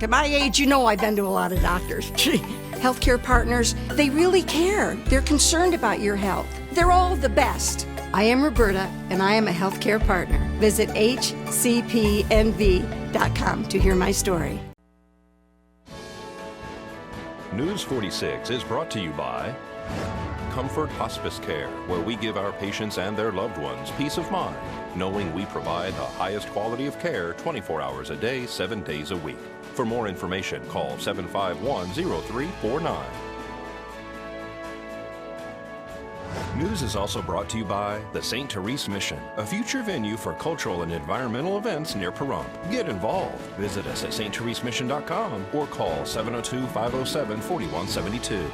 Look, at my age, you know I've been to a lot of doctors. Healthcare partners, they really care. They're concerned about your health. They're all the best. I am Roberta, and I am a healthcare partner. Visit hcpnv.com to hear my story. News 46 is brought to you by Comfort Hospice Care, where we give our patients and their loved ones peace of mind, knowing we provide the highest quality of care 24 hours a day, 7 days a week. For more information, call 751-0349. News is also brought to you by the St. Therese Mission, a future venue for cultural and environmental events near Pahrump. Get involved. Visit us at sttheresemission.com or call 702-507-4172.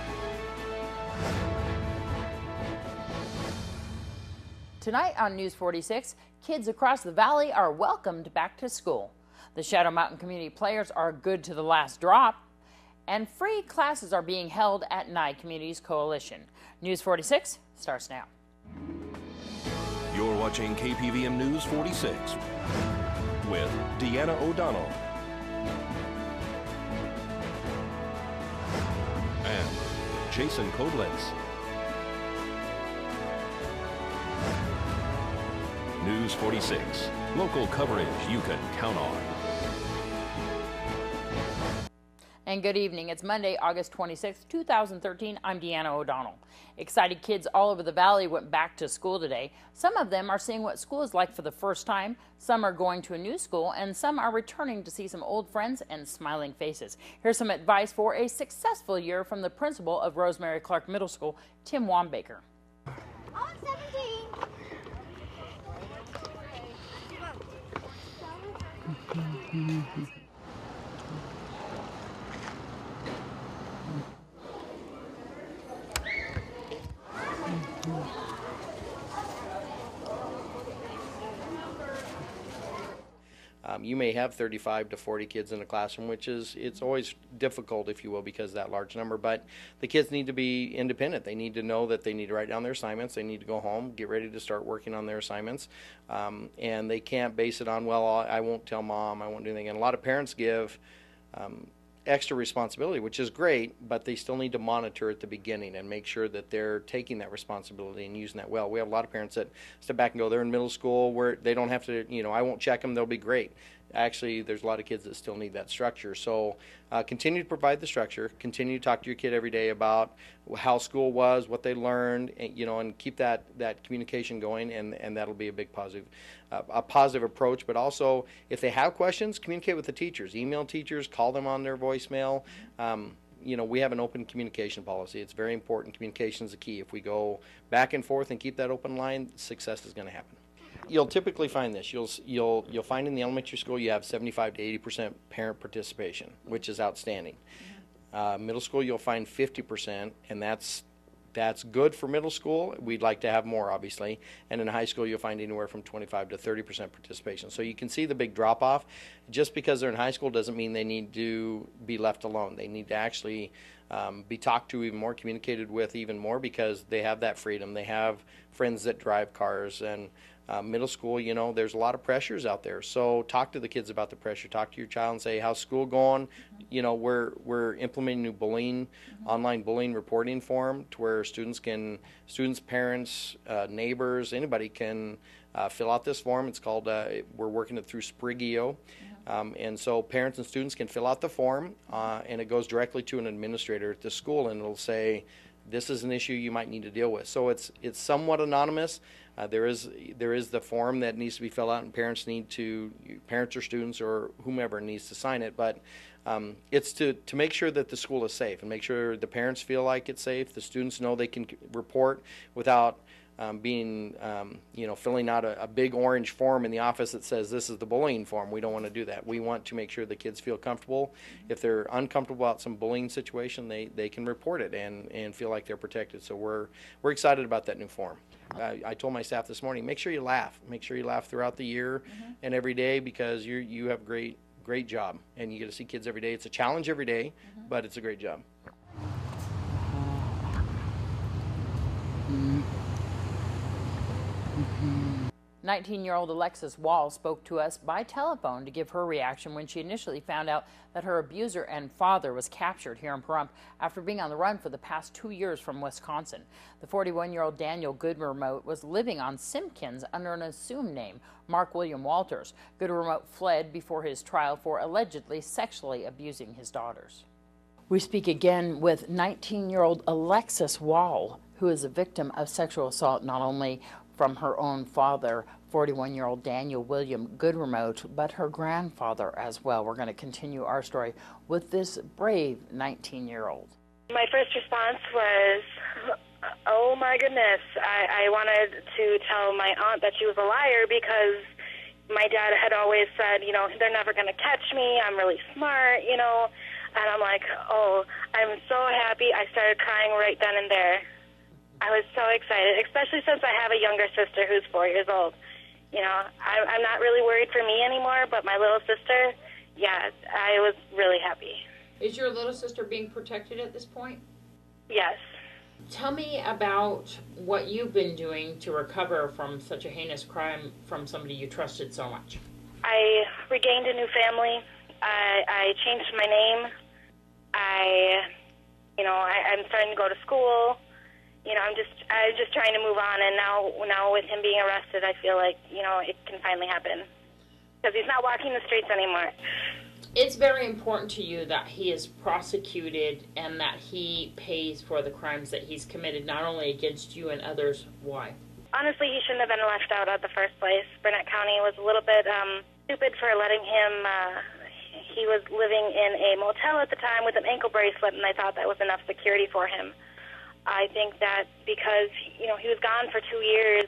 Tonight on News 46, kids across the valley are welcomed back to school. The Shadow Mountain Community Players are good to the last drop. And free classes are being held at Nye Communities Coalition. News 46 starts now. You're watching KPVM News 46 with Deanna O'Donnell and Jason Koblenz. News 46, local coverage you can count on. And good evening. It's Monday, August 26, 2013. I'm Deanna O'Donnell. Excited kids all over the valley went back to school today. Some of them are seeing what school is like for the first time. Some are going to a new school, and some are returning to see some old friends and smiling faces. Here's some advice for a successful year from the principal of Rosemary Clark Middle School, Tim Wambaker. I'm 17. You may have 35 to 40 kids in a classroom, it's always difficult, if you will, because of that large number. But the kids need to be independent. They need to know that they need to write down their assignments. They need to go home, get ready to start working on their assignments. And they can't base it on, well, I won't tell mom, I won't do anything. And a lot of parents give extra responsibility, which is great, but they still need to monitor at the beginning and make sure that they're taking that responsibility and using that well. We have a lot of parents that step back and go, they're in middle school where they don't have to, I won't check them, they'll be great. Actually, there's a lot of kids that still need that structure. So continue to provide the structure, continue to talk to your kid every day about how school was, what they learned, and keep that communication going, and that'll be a big positive approach. But also, if they have questions, communicate with the teachers. Email teachers, call them on their voicemail. We have an open communication policy. It's very important. Communication is the key. If we go back and forth and keep that open line, success is going to happen. You'll typically find this. You'll find in the elementary school you have 75 to 80% parent participation, which is outstanding. Middle school you'll find 50%, and that's good for middle school. We'd like to have more, obviously. And in high school you'll find anywhere from 25 to 30% participation. So you can see the big drop off. Just because they're in high school doesn't mean they need to be left alone. They need to actually be talked to even more, communicated with even more, because they have that freedom. They have friends that drive cars, and middle school, there's a lot of pressures out there. So talk to the kids about the pressure. Talk to your child and say, how's school going? We're implementing new online bullying reporting form to where students, parents, neighbors, anybody can fill out this form. It's called, we're working it through Sprigio. And so parents and students can fill out the form, and it goes directly to an administrator at the school, and it'll say, this is an issue you might need to deal with. So it's somewhat anonymous. There is the form that needs to be filled out, and parents or students or whomever needs to sign it. But it's to make sure that the school is safe and make sure the parents feel like it's safe. The students know they can report without filling out a big orange form in the office that says this is the bullying form. We don't want to do that. We want to make sure the kids feel comfortable. If they're uncomfortable about some bullying situation, they can report it and feel like they're protected. So we're excited about that new form. I told my staff this morning, make sure you laugh. Make sure you laugh throughout the year and every day, because you have great job, and you get to see kids every day. It's a challenge every day, but it's a great job. 19-year-old Alexis Wall spoke to us by telephone to give her reaction when she initially found out that her abuser and father was captured here in Pahrump after being on the run for the past 2 years from Wisconsin. The 41-year-old Daniel Goodremote was living on Simpkins under an assumed name, Mark William Walters. Goodremote fled before his trial for allegedly sexually abusing his daughters. We speak again with 19-year-old Alexis Wall, who is a victim of sexual assault not only from her own father, 41-year-old Daniel William Goodremote, but her grandfather as well. We're going to continue our story with this brave 19-year-old. My first response was, oh my goodness. I wanted to tell my aunt that she was a liar because my dad had always said, you know, they're never going to catch me. I'm really smart, you know. And I'm like, oh, I'm so happy. I started crying right then and there. I was so excited, especially since I have a younger sister who's 4 years old. You know, I'm not really worried for me anymore, but my little sister, yeah, I was really happy. Is your little sister being protected at this point? Yes. Tell me about what you've been doing to recover from such a heinous crime from somebody you trusted so much. I regained a new family. I changed my name. I'm starting to go to school. You know, I'm just trying to move on, and now with him being arrested, I feel like, you know, it can finally happen because he's not walking the streets anymore. It's very important to you that he is prosecuted and that he pays for the crimes that he's committed, not only against you and others. Why? Honestly, he shouldn't have been left out at the first place. Burnett County was a little bit stupid for letting him. He was living in a motel at the time with an ankle bracelet, and I thought that was enough security for him. I think that because, you know, he was gone for 2 years,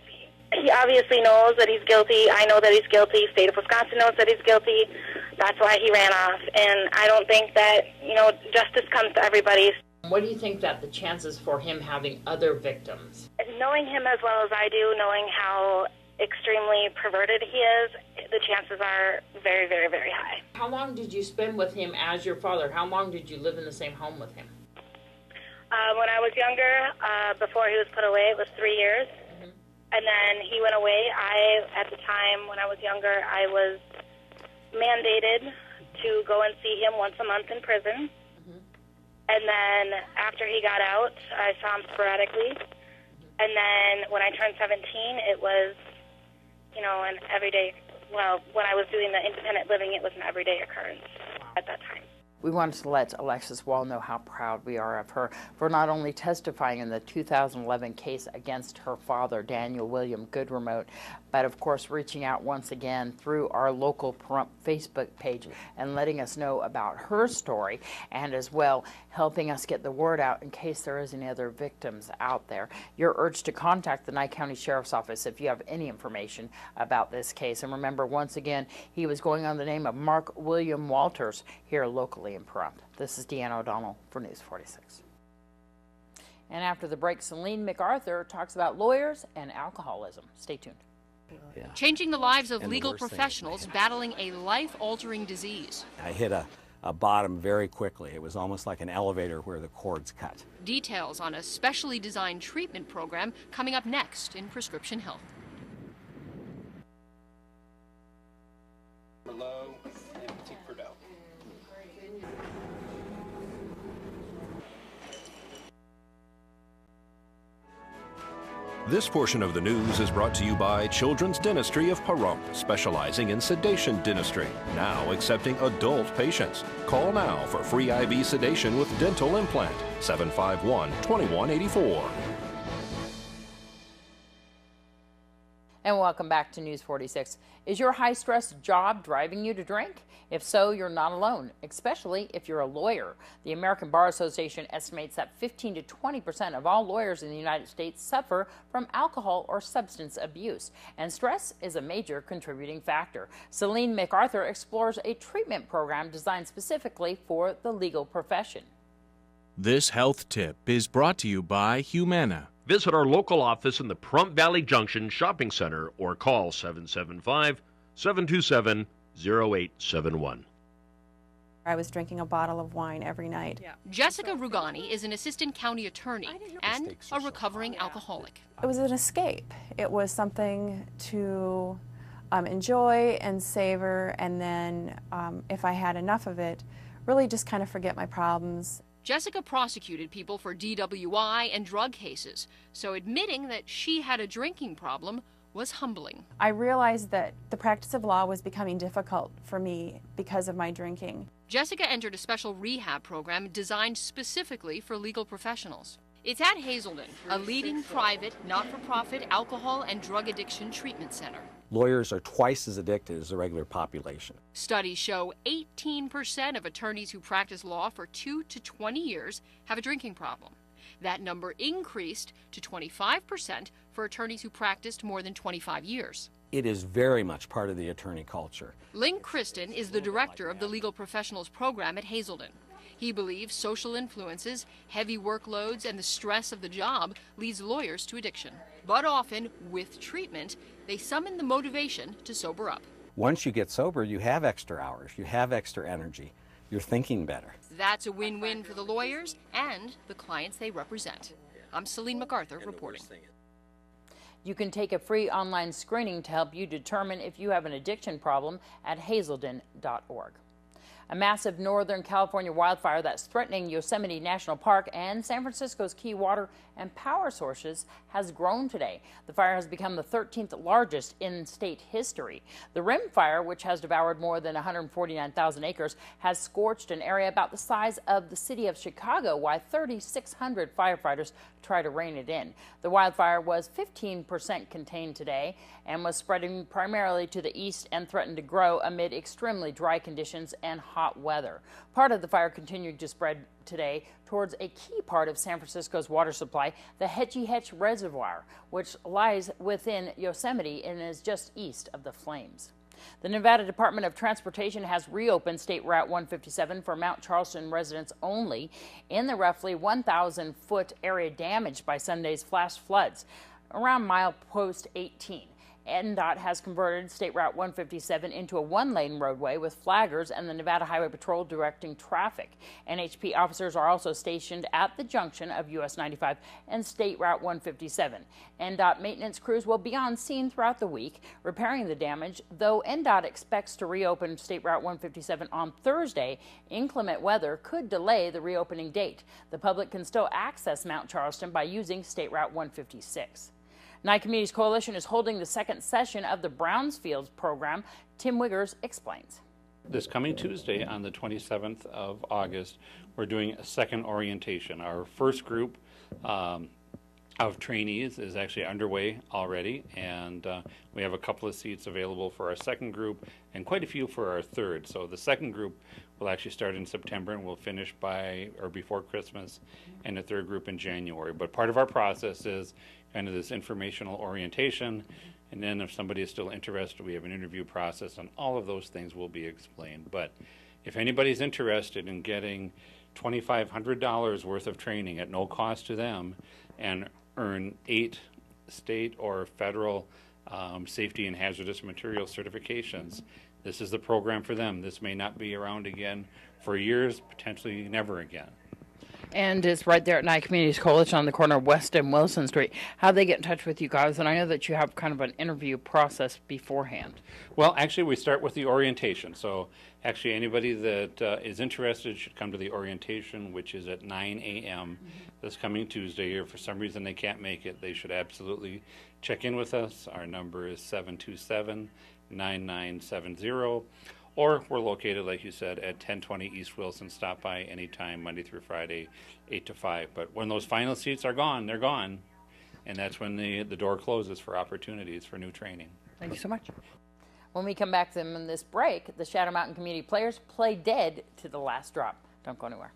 he obviously knows that he's guilty. I know that he's guilty. State of Wisconsin knows that he's guilty. That's why he ran off. And I don't think that, you know, justice comes to everybody. What do you think that the chances for him having other victims? Knowing him as well as I do, knowing how extremely perverted he is, the chances are very, very, very high. How long did you spend with him as your father? How long did you live in the same home with him? When I was younger, before he was put away, it was 3 years. Mm-hmm. And then he went away. At the time when I was younger, I was mandated to go and see him once a month in prison. Mm-hmm. And then after he got out, I saw him sporadically. Mm-hmm. And then when I turned 17, it was, you know, an everyday, well, when I was doing the independent living, it was an everyday occurrence at that time. We wanted to let Alexis Wall know how proud we are of her for not only testifying in the 2011 case against her father, Daniel William Goodremote, but of course reaching out once again through our local Pahrump Facebook page and letting us know about her story, and as well helping us get the word out in case there is any other victims out there. You're urged to contact the Nye County Sheriff's Office if you have any information about this case. And remember, once again, he was going on the name of Mark William Walters here locally in Pahrump. This is Deanna O'Donnell for News 46. And after the break, Celine MacArthur talks about lawyers and alcoholism. Stay tuned. Yeah. Changing the lives of legal professionals battling a life-altering disease. I hit a bottom very quickly. It was almost like an elevator where the cords cut. Details on a specially designed treatment program coming up next in Prescription Health. Merlot and Petit Verdot. This portion of the news is brought to you by Children's Dentistry of Pahrump, specializing in sedation dentistry, now accepting adult patients. Call now for free IV sedation with dental implant, 751-2184. And welcome back to News 46. Is your high-stress job driving you to drink? If so, you're not alone, especially if you're a lawyer. The American Bar Association estimates that 15 to 20% of all lawyers in the United States suffer from alcohol or substance abuse, and stress is a major contributing factor. Celine MacArthur explores a treatment program designed specifically for the legal profession. This health tip is brought to you by Humana. Visit our local office in the Pahrump Valley Junction Shopping Center or call 775-727-0871. All I was drinking a bottle of wine every night. Jessica Rugani is an assistant county attorney and a recovering alcoholic. It was an escape. It was something to enjoy and savor, and then if I had enough of it, really just kind of forget my problems. Jessica prosecuted people for DWI and drug cases, so admitting that she had a drinking problem was humbling. I realized that the practice of law was becoming difficult for me because of my drinking. Jessica entered a special rehab program designed specifically for legal professionals. It's at Hazelden, a leading private, not-for-profit alcohol and drug addiction treatment center. Lawyers are twice as addicted as the regular population. Studies show 18% of attorneys who practice law for 2 to 20 years have a drinking problem. That number increased to 25% for attorneys who practiced more than 25 years. It is very much part of the attorney culture. Link Kristen is the director of the Legal Professionals Program at Hazelden. He believes social influences, heavy workloads, and the stress of the job leads lawyers to addiction. But often, with treatment, they summon the motivation to sober up. Once you get sober, you have extra hours, you have extra energy, you're thinking better. That's a win-win for the lawyers and the clients they represent. I'm Celine MacArthur reporting. You can take a free online screening to help you determine if you have an addiction problem at hazelden.org. A massive Northern California wildfire that's threatening Yosemite National Park and San Francisco's key water and power sources has grown today. The fire has become the 13th largest in state history. The Rim Fire, which has devoured more than 149,000 acres, has scorched an area about the size of the city of Chicago, while 3,600 firefighters try to rein it in. The wildfire was 15% contained today and was spreading primarily to the east and threatened to grow amid extremely dry conditions and hot weather. Part of the fire continued to spread today towards a key part of San Francisco's water supply, the Hetchy Hetch Reservoir, which lies within Yosemite and is just east of the flames. The Nevada Department of Transportation has reopened State Route 157 for Mount Charleston residents only in the roughly 1,000-foot area damaged by Sunday's flash floods around milepost 18. NDOT has converted State Route 157 into a one-lane roadway with flaggers and the Nevada Highway Patrol directing traffic. NHP officers are also stationed at the junction of US 95 and State Route 157. NDOT maintenance crews will be on scene throughout the week, repairing the damage, though NDOT expects to reopen State Route 157 on Thursday. Inclement weather could delay the reopening date. The public can still access Mount Charleston by using State Route 156. Nye Communities Coalition is holding the second session of the Brownsfield program. Tim Wiggers explains. This coming Tuesday on the 27th of August, we're doing a second orientation. Our first group of trainees is actually underway already, and we have a couple of seats available for our second group and quite a few for our third. So the second group will actually start in September and will finish by or before Christmas, and the third group in January. But part of our process is kind of this informational orientation, and then if somebody is still interested, we have an interview process, and all of those things will be explained. But if anybody's interested in getting $2,500 worth of training at no cost to them and earn 8 state or federal safety and hazardous material certifications, this is the program for them. This may not be around again for years, potentially never again. And it's right there at Nye Communities Coalition on the corner of West and Wilson Street. How do they get in touch with you guys? And I know that you have kind of an interview process beforehand. Well, actually, we start with the orientation. So actually, anybody that is interested should come to the orientation, which is at 9 a.m. this coming Tuesday. Or if for some reason they can't make it, they should absolutely check in with us. Our number is 727-9970. Or we're located, like you said, at 1020 East Wilson. Stop by anytime, Monday through Friday, 8 to 5. But when those final seats are gone, they're gone. And that's when the door closes for opportunities for new training. Thank you so much. When we come back from this break, the Shadow Mountain Community Players play dead to the last drop. Don't go anywhere.